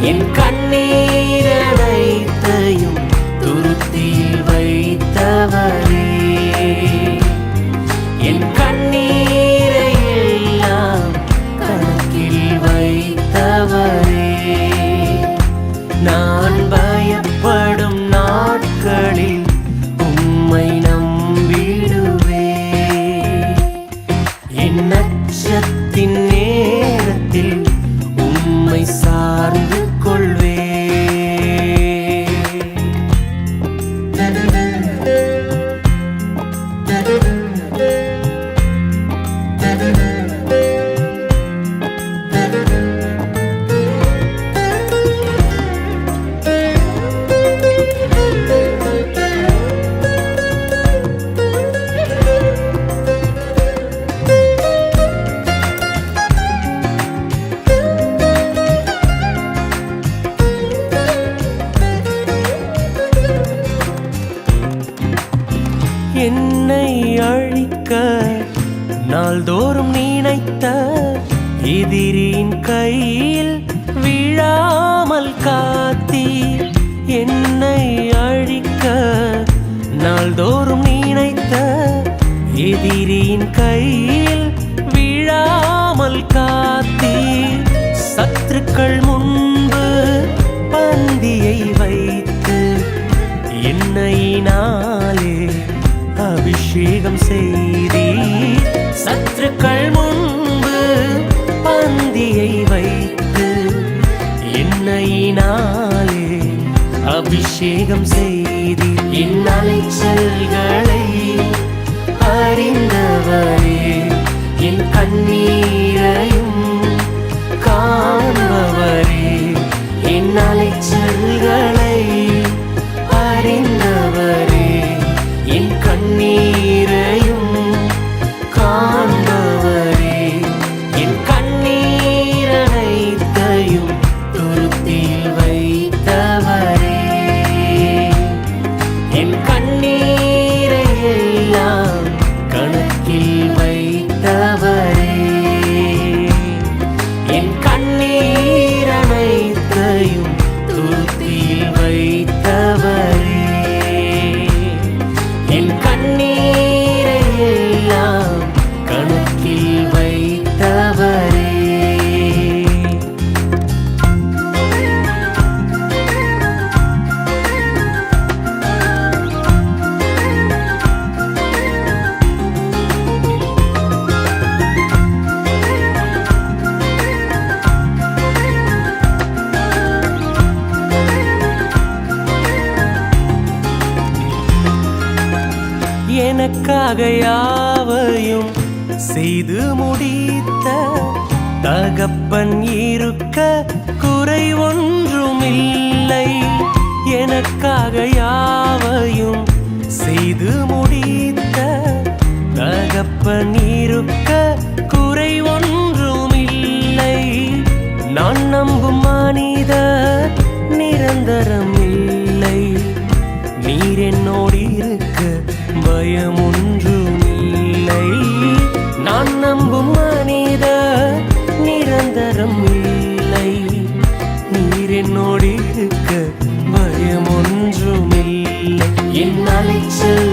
என் கண்ணீரனைத்தையும் துருத்தியில் வைத்தவரே, என் கண்ணீரை எல்லாம் கணக்கில் வைத்தவரே. நான் பயப்படும் நாட்களில் உம்மை நம்பிடுவே, என் நட்சத்தின் நேரத்தில் உம்மை சார்ந்து கொள்வே. என்னை அழிக்க நாள்தோறும் நினைத்த எதிரின் கையில் விழாமல் காத்தீர். என்னை அழிக்க நாள்தோறும் நினைத்த எதிரின் கையில் விழாமல் காத்தீர். சத்துருக்கள் முன்பு பந்தியை வைத்து எண்ணெயினாலே அபிஷேகம் செய்தீர். சத்துருக்கள் முன்பு பந்தியை வைத்து எண்ணெயினாலே அபிஷேகம் செய்தீர். என் அலைச்சல்களை அறிந்தவரே, என் கண்ணீரையும் காண்பவரே, என் அலைச்சல்களை அறிந்தவரே, என் கண்ணீரையும் காண்பவரே, என் கண்ணீரனைத்தையும் துருத்தியில் வைத்தவரே, என் கண்ணீரை எல்லாம் கணக்கில் வைத்தவரே, என் கண்ணீரனைத்தையும் துருத்தியில் வைத்தவரே, என் கண்ணீரை எல்லாம் கணக்கில் வைத்தவரே. எனக்காக யாவையும் செய்து முடித்த தகப்பன் இருக்க குறை ஒன்றுமில்லை. எனக்காக யாவையும் செய்து முடித்த தகப்பன் இருக்க குறை ஒன்றுமில்லை. நான் நம்பும் மனிதர் நிரந்தரம் இல்லை, நீர் என்னோடு இருக்க பயம் ஒன்றுமில்லை. நான் நம்பும் மனிதர் நிரந்தரம் இல்லை, நீர் என்னோடு இருக்க பயம் ஒன்றுமில்லை. என் அலைச்சல்